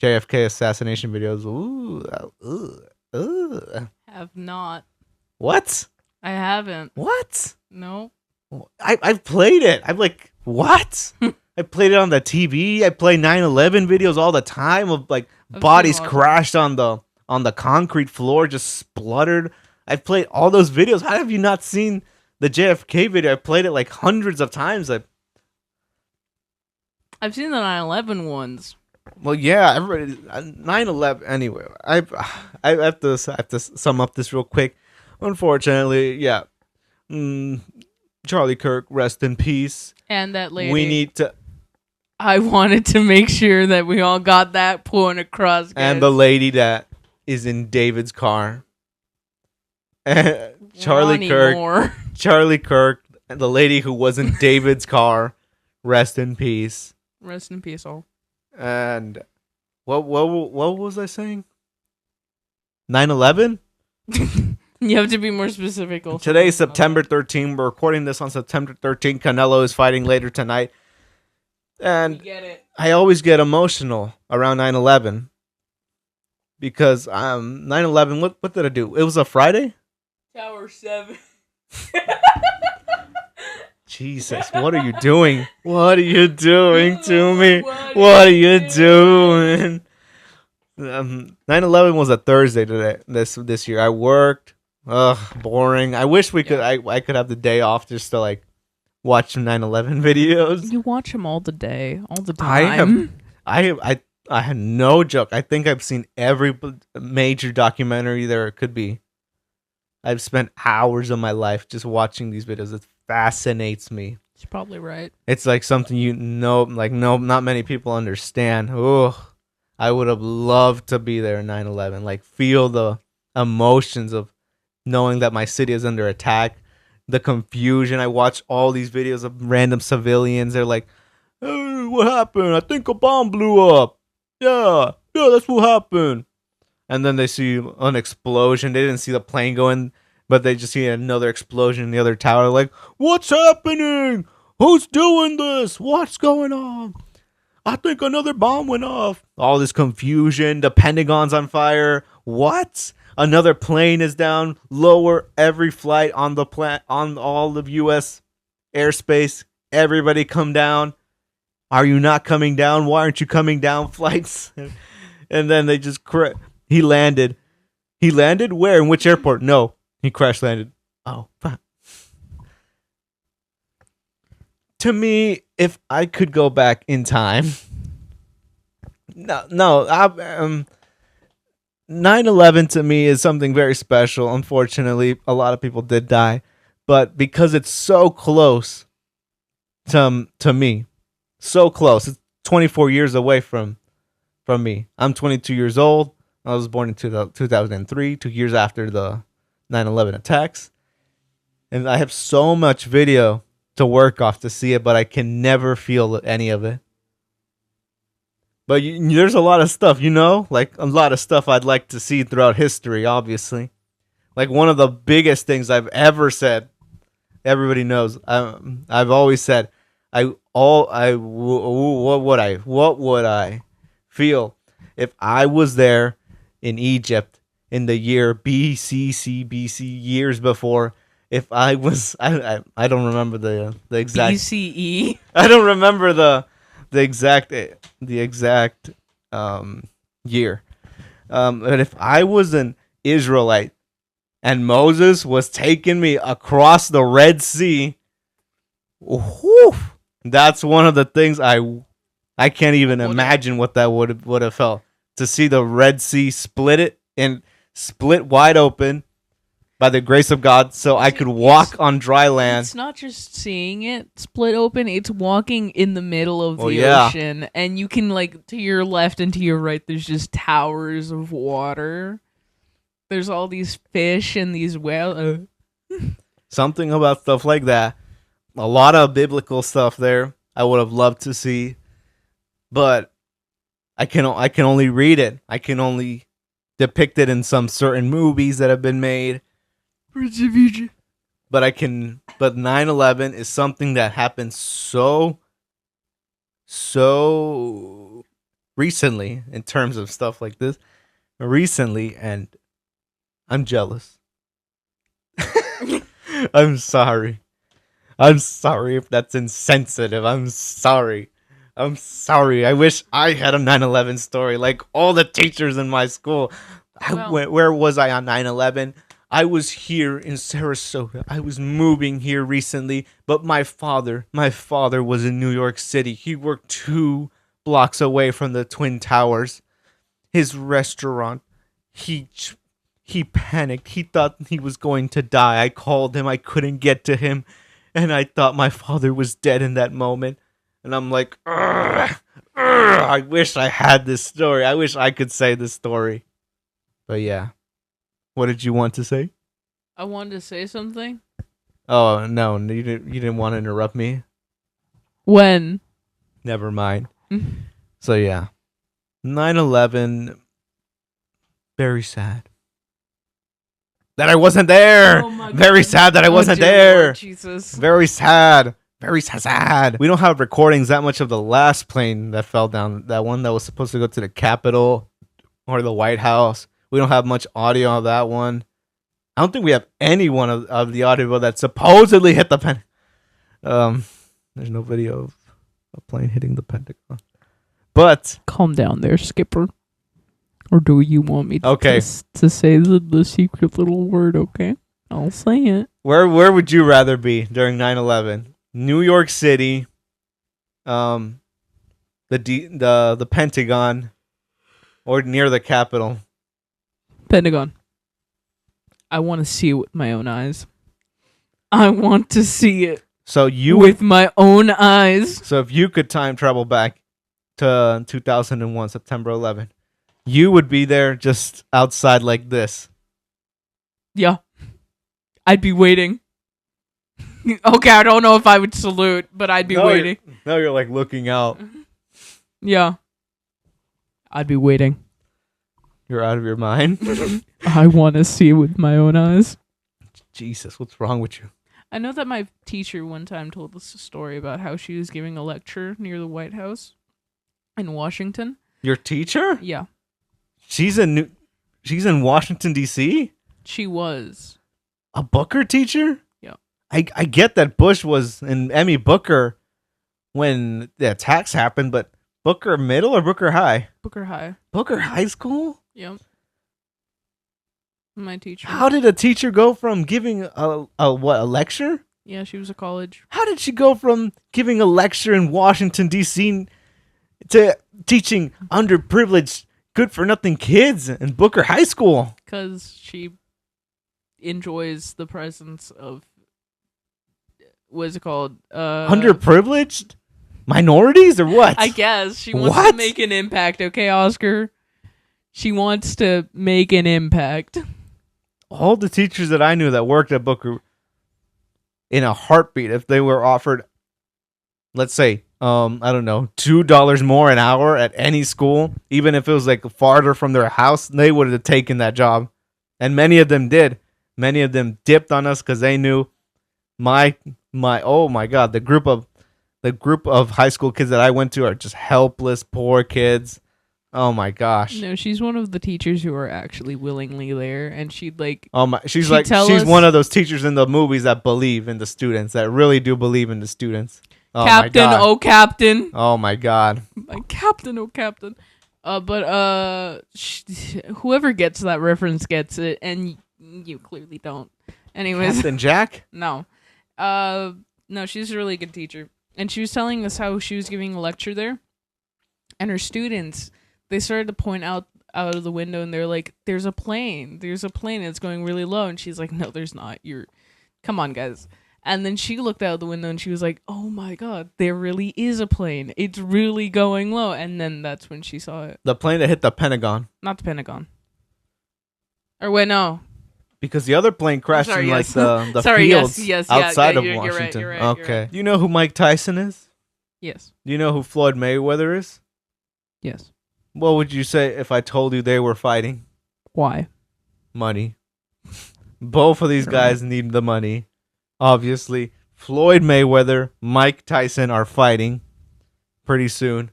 JFK assassination videos. Ooh. Have not. What? I haven't. What? No. I've played it. I'm like, what? I played it on the TV. I play 9/11 videos all the time of like bodies crashed on the concrete floor, just spluttered. I've played all those videos. How have you not seen the JFK video? I played it like hundreds of times. I've seen the 9/11 ones. Well, yeah, 9/11. Anyway, I have to sum up this real quick. Unfortunately, yeah, Charlie Kirk, rest in peace. And that lady. We need to. I wanted to make sure that we all got that point across. Guys. And the lady that is in David's car. Charlie Kirk, and the lady who was in David's car, rest in peace. Rest in peace, all. And what was I saying? 9/11? You have to be more specific. Also. Today's September 13th. We're recording this on September 13th. Canelo is fighting later tonight. And get it. I always get emotional around 9/11 because 9/11. What did I do? It was a Friday. Tower 7. Jesus, what are you doing? What are you doing to me? What are you doing? 9/11 was a Thursday today. This year I worked. Ugh, boring. I wish we could. I could have the day off just to like watch some 9/11 videos. You watch them all the day, all the time. I had no joke. I think I've seen every major documentary there could be. I've spent hours of my life just watching these videos. It fascinates me. You're probably right. It's like something not many people understand. Oh, I would have loved to be there in 9/11. Like feel the emotions of knowing that my city is under attack. The confusion. I watch all these videos of random civilians. They're like, "Hey, what happened? I think a bomb blew up." Yeah, that's what happened. And then they see an explosion. They didn't see the plane going, but they just see another explosion in the other tower. Like, what's happening? Who's doing this? What's going on? I think another bomb went off. All this confusion. The Pentagon's on fire. What? Another plane is down. Lower every flight on the on all of U.S. airspace. Everybody come down. Are you not coming down? Why aren't you coming down? Flights. And then they just he landed. He landed where? In which airport? No, he crash landed. Oh, fuck. To me, if I could go back in time, no, 9/11 to me is something very special. Unfortunately, a lot of people did die, but because it's so close to me, so close. It's 24 years away from me. I'm 22 years old. I was born in 2003, 2 years after the 9/11 attacks, and I have so much video to work off to see it, but I can never feel any of it. But there's a lot of stuff, like a lot of stuff I'd like to see throughout history, obviously. Like one of the biggest things I've ever said, everybody knows, I've always said, what would I feel if I was there in Egypt in the year BC, years before, if I was, I don't remember the exact BCE. I don't remember the exact year. But if I was an Israelite and Moses was taking me across the Red Sea, whew, that's one of the things I can't even imagine what that would have felt, to see the Red Sea split wide open by the grace of God, so I could walk on dry land. It's not just seeing it split open, it's walking in the middle of the ocean, and you can, like, to your left and to your right, there's just towers of water. There's all these fish and these whales. Something about stuff like that. A lot of biblical stuff there I would have loved to see, but I can only read it. I can only depict it in some certain movies that have been made. But 9/11 is something that happened so recently in terms of stuff like this. Recently, and I'm jealous. I'm sorry. I'm sorry if that's insensitive. I'm sorry. I wish I had a 9/11 story like all the teachers in my school. Where was I on 9/11? I was here in Sarasota. I was moving here recently, but my father was in New York City. He worked 2 blocks away from the Twin Towers. His restaurant, he panicked. He thought he was going to die. I called him. I couldn't get to him, and I thought my father was dead in that moment. And I'm like, I wish I had this story. I wish I could say this story. But yeah. What did you want to say? I wanted to say something. Oh, no, you didn't want to interrupt me? When? Never mind. So yeah. 9/11, very sad that I wasn't there. Oh my God. Very sad that I wasn't there. Lord Jesus. Very sad. Very sad. We don't have recordings that much of the last plane that fell down. That one that was supposed to go to the Capitol or the White House. We don't have much audio of that one. I don't think we have any one of the audio that supposedly hit the pen. There's no video of a plane hitting the Pentagon. But calm down there, Skipper. Or do you want me to, to say the secret little word? Okay, I'll say it. Where would you rather be during 9/11? New York City, the Pentagon, or near the Capitol? Pentagon. I want to see it with my own eyes. I want to see it. So with my own eyes. So if you could time travel back to 2001, September 11th, you would be there just outside like this. Yeah. I'd be waiting. Okay, I don't know if I would salute, but I'd be waiting. Now you're like looking out. Yeah. I'd be waiting. You're out of your mind. I want to see it with my own eyes. Jesus, what's wrong with you? I know that my teacher one time told us a story about how she was giving a lecture near the White House in Washington. Your teacher? Yeah. She's in Washington, D.C.? She was. A Booker teacher? Yeah. I get that Bush was and Emmy Booker when the attacks happened, but Booker Middle or Booker High? Booker High. Booker High School? Yep. My teacher. How did a teacher go from giving a lecture? Yeah, she was a college. How did she go from giving a lecture in Washington D.C. to teaching underprivileged, good-for-nothing kids in Booker High School? Because she enjoys the presence of, what is it called? Underprivileged? Minorities or what? I guess. She wants to make an impact, okay, Oscar? She wants to make an impact. All the teachers that I knew that worked at Booker, in a heartbeat, if they were offered, let's say, I don't know, $2 more an hour at any school, even if it was like farther from their house, they would have taken that job. And many of them did. Many of them dipped on us because they knew oh my God, the group of high school kids that I went to are just helpless, poor kids. Oh my gosh. No, she's one of the teachers who are actually willingly there, and she'd like. Oh my, she's one of those teachers in the movies that believe in the students, that really do believe in the students. Oh Captain, my God. oh Captain. Oh my God. My Captain, oh Captain. Whoever gets that reference gets it, and you clearly don't. Anyways. Captain Jack? No. No, she's a really good teacher. And she was telling us how she was giving a lecture there, and her students, they started to point out of the window, and they're like, there's a plane, it's going really low. And she's like, no, there's not. Come on, guys. And then she looked out the window, and she was like, oh my God, there really is a plane. It's really going low. And then that's when she saw it. The plane that hit the Pentagon. Not the Pentagon. Or wait, no. Because the other plane crashed in like the fields outside of Washington. You're right, okay. You're right. Do you know who Mike Tyson is? Yes. Do you know who Floyd Mayweather is? Yes. What would you say if I told you they were fighting? Why? Money. Both of these guys need the money. Obviously, Floyd Mayweather, Mike Tyson are fighting pretty soon.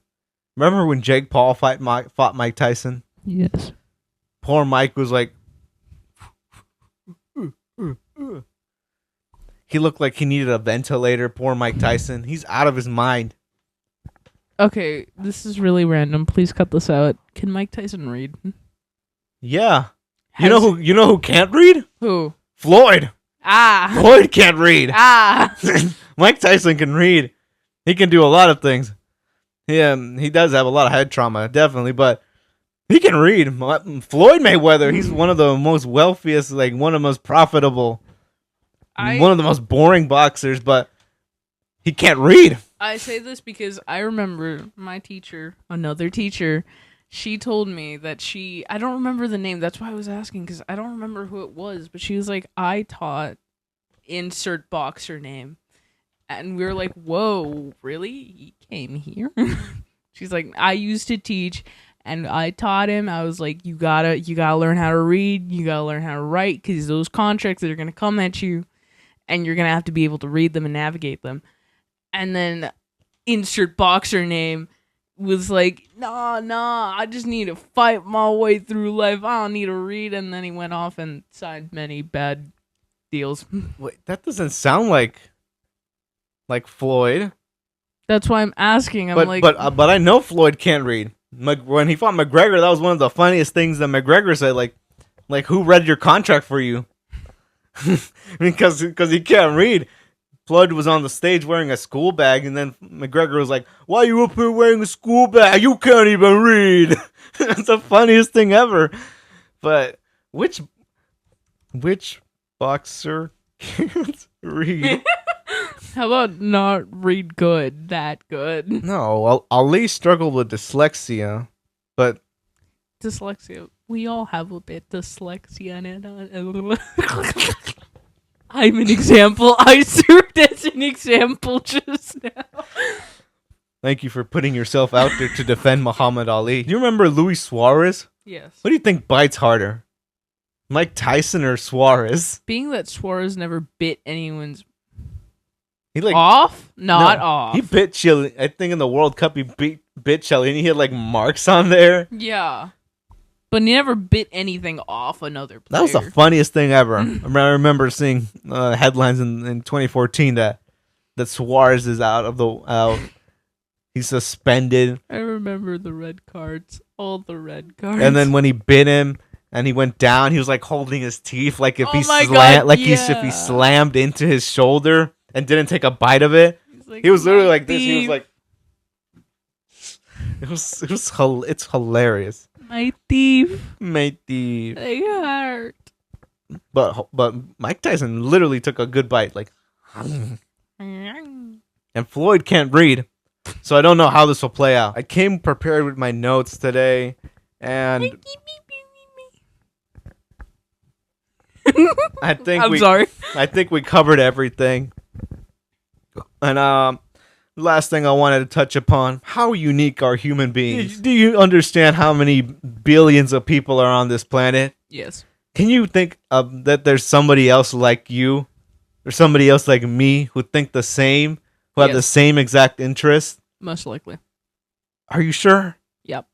Remember when Jake Paul fought Mike Tyson? Yes. Poor Mike was like... He looked like he needed a ventilator. Poor Mike Tyson. He's out of his mind. Okay, this is really random. Please cut this out. Can Mike Tyson read? Yeah. You know who can't read? Who? Floyd. Ah. Floyd can't read. Ah. Mike Tyson can read. He can do a lot of things. He does have a lot of head trauma, definitely, but he can read. Floyd Mayweather, he's one of the most wealthiest, like one of the most profitable, one of the most boring boxers, but he can't read. I say this because I remember my teacher, another teacher, she told me that I don't remember the name. That's why I was asking, because I don't remember who it was. But she was like, I taught insert boxer name. And we were like, whoa, really? He came here? She's like, I used to teach, and I taught him. I was like, you gotta learn how to read. You gotta learn how to write, because those contracts that are going to come at you, and you're going to have to be able to read them and navigate them. And then insert boxer name was like, nah, I just need to fight my way through life. I don't need to read. And then he went off and signed many bad deals. Wait, that doesn't sound like Floyd. That's why I'm asking. But I know Floyd can't read. When he fought McGregor, that was one of the funniest things that McGregor said. Like who read your contract for you? because he can't read. Floyd was on the stage wearing a school bag, and then McGregor was like, why are you up here wearing a school bag? You can't even read. That's the funniest thing ever. But which boxer can't read? How about not read good, that good? No, Ali struggled with dyslexia, but... Dyslexia. We all have a bit dyslexia. I'm an example. I served as an example just now. Thank you for putting yourself out there to defend Muhammad Ali. You remember Luis Suarez? Yes. What do you think bites harder? Mike Tyson or Suarez? Being that Suarez never bit anyone's off? Not off. He bit Chile. I think in the World Cup he bit Chile and he had like marks on there. Yeah. But he never bit anything off another player. That was the funniest thing ever. I remember seeing headlines in 2014 that Suarez is out. He's suspended. I remember the red cards. All the red cards. And then when he bit him and he went down, he was like holding his teeth like if Oh he my God, if he slammed into his shoulder and didn't take a bite of it. Like, He was literally like this. thief. He was like, it's hilarious. My teeth. Matey. They hurt. But Mike Tyson literally took a good bite, like, and Floyd can't read, so I don't know how this will play out. I came prepared with my notes today, and I think we covered everything. And last thing I wanted to touch upon: how unique are human beings? Do you understand how many billions of people are on this planet? Yes. Can you think that there's somebody else like you, or somebody else like me who think the same, who have the same exact interests? Most likely. Are you sure? Yep.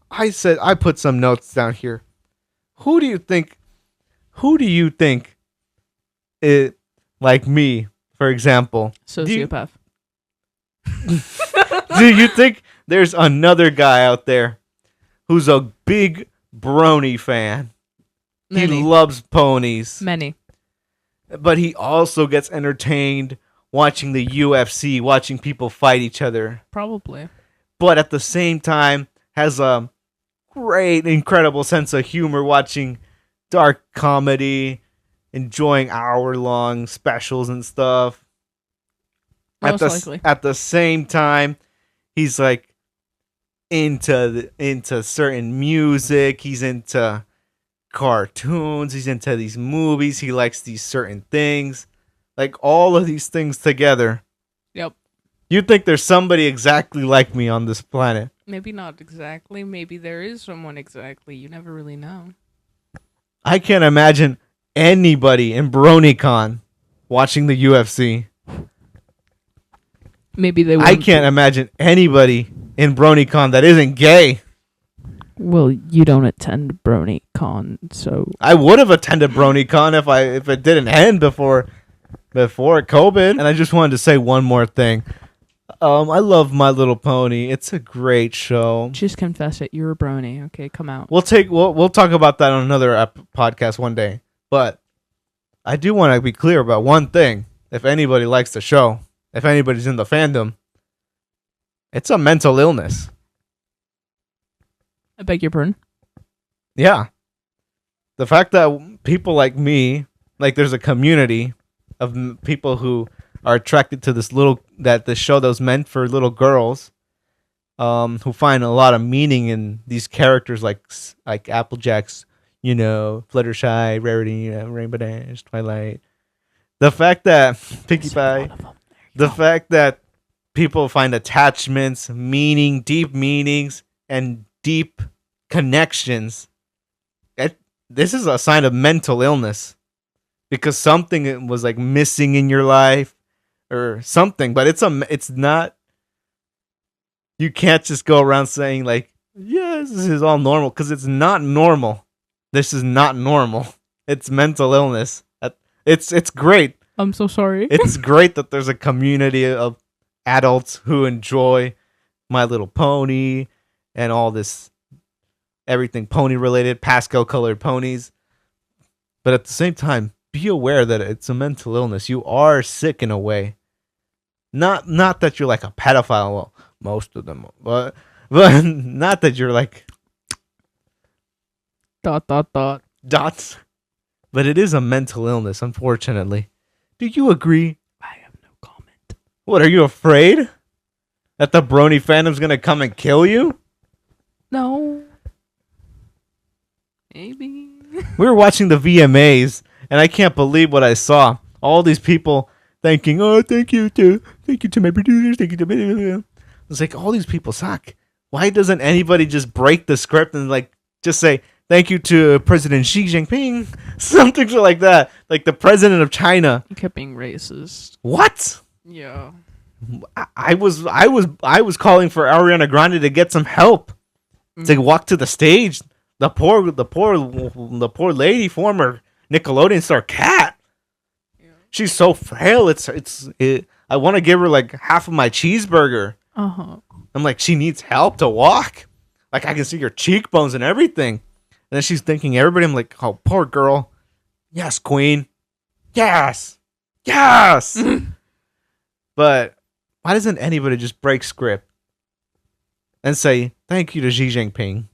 I put some notes down here. Who do you think it, like me, for example? Sociopath. Do you think there's another guy out there who's a big brony fan? Many. He loves ponies. Many. But he also gets entertained watching the UFC, watching people fight each other. Probably. But at the same time, has a great, incredible sense of humor watching dark comedy, enjoying hour-long specials and stuff. Most likely. At the same time, he's like into certain music. He's into cartoons. He's into these movies. He likes these certain things. Like all of these things together. Yep. You think there's somebody exactly like me on this planet? Maybe not exactly. Maybe there is someone exactly. You never really know. I can't imagine anybody in BronyCon watching the UFC. Maybe they. I can't imagine anybody in BronyCon that isn't gay. Well, you don't attend BronyCon, so I would have attended BronyCon if it didn't end before COVID. And I just wanted to say one more thing. I love My Little Pony. It's a great show. Just confess it. You're a brony. Okay, come out. We'll talk about that on another podcast one day. But I do want to be clear about one thing. If anybody likes the show, if anybody's in the fandom, it's a mental illness. I beg your pardon? Yeah. The fact that people like me, like there's a community of people who are attracted to this show that was meant for little girls, who find a lot of meaning in these characters like Applejack's, Fluttershy, Rarity, Rainbow Dash, Twilight. The fact that Pinkie Pie, the fact that people find attachments, deep meanings, and deep connections. This is a sign of mental illness, because something was like missing in your life or something. But it's not. You can't just go around saying like, "Yes, this is all normal," because it's not normal. This is not normal. It's mental illness. It's great. I'm so sorry. It's great that there's a community of adults who enjoy My Little Pony and all this, everything pony related, pastel colored ponies. But at the same time, be aware that it's a mental illness. You are sick in a way. Not that you're like a pedophile. Well, most of them, but not that you're like ... dots. But it is a mental illness, unfortunately. Do you agree? I have no comment. What, are you afraid that the brony fandom's gonna come and kill you? No. Maybe. We were watching the VMAs, and I can't believe what I saw. All these people thanking, thank you to my producers, thank you to me. It's like, all these people suck. Why doesn't anybody just break the script and like just say thank you to President Xi Jinping, something like that, like the president of China? You kept being racist. What? Yeah. I was calling for Ariana Grande to get some help, to walk to the stage. the poor lady, former Nickelodeon star Cat. She's so frail. I want to give her like half of my cheeseburger. Uh-huh. I'm like, she needs help to walk. Like, I can see her cheekbones and everything. And then she's thinking everybody. I'm like, oh, poor girl. Yes, queen. Yes. Yes. But why doesn't anybody just break script and say, thank you to Xi Jinping?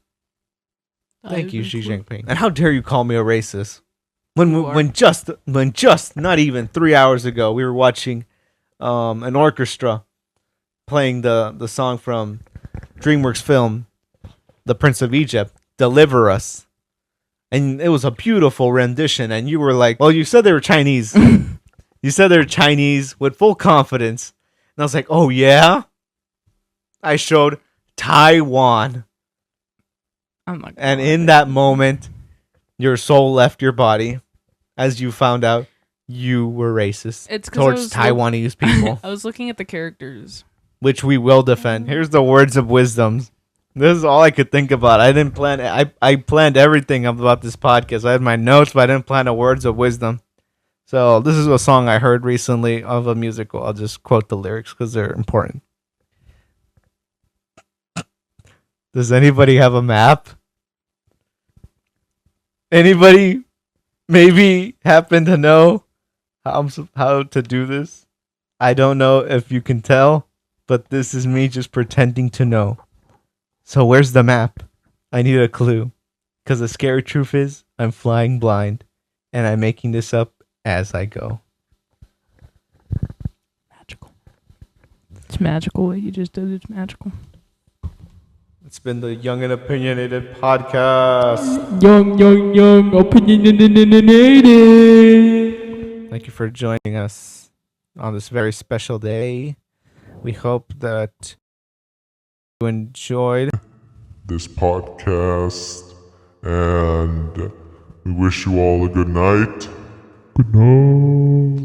Thank you, Xi Jinping. And how dare you call me a racist? When just not even 3 hours ago, we were watching an orchestra playing the song from DreamWorks film, The Prince of Egypt, Deliver Us. And it was a beautiful rendition. And you were like, well, you said they were Chinese. You said they were Chinese with full confidence. And I was like, oh, yeah? I showed Taiwan. And in that moment, your soul left your body as you found out you were racist towards Taiwanese people. I was looking at the characters, which we will defend. Here's the words of wisdom. This is all I could think about. I didn't plan. I planned everything about this podcast. I had my notes, but I didn't plan the words of wisdom. So this is a song I heard recently of a musical. I'll just quote the lyrics because they're important. Does anybody have a map? Anybody maybe happen to know how to do this? I don't know if you can tell, but this is me just pretending to know. So where's the map? I need a clue. Because the scary truth is, I'm flying blind, and I'm making this up as I go. Magical. It's magical what you just did. It's magical. It's been the Young and Opinionated podcast. Young, opinionated. Thank you for joining us on this very special day. We hope that you enjoyed this podcast, and we wish you all a good night. Good night.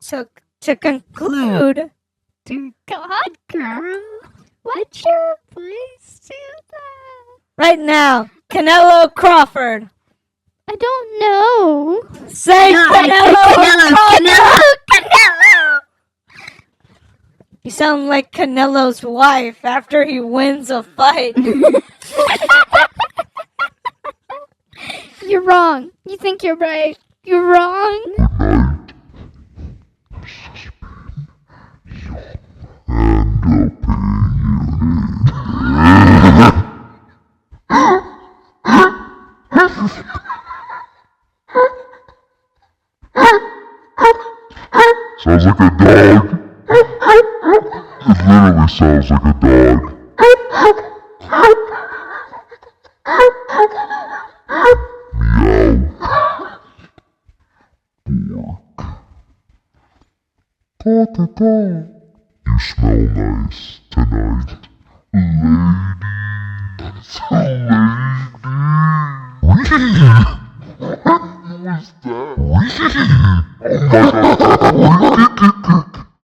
So to conclude, Dear God, girl, what's your voice do that? right now, Canelo Crawford. I don't know. Say No, Canelo Crawford. Canelo. You sound like Canelo's wife after he wins a fight. You're wrong. You think you're right. You're wrong. Sounds like a dog. It literally sounds like a dog. Meow. You smell nice tonight. Lady. What was that? Oh my god.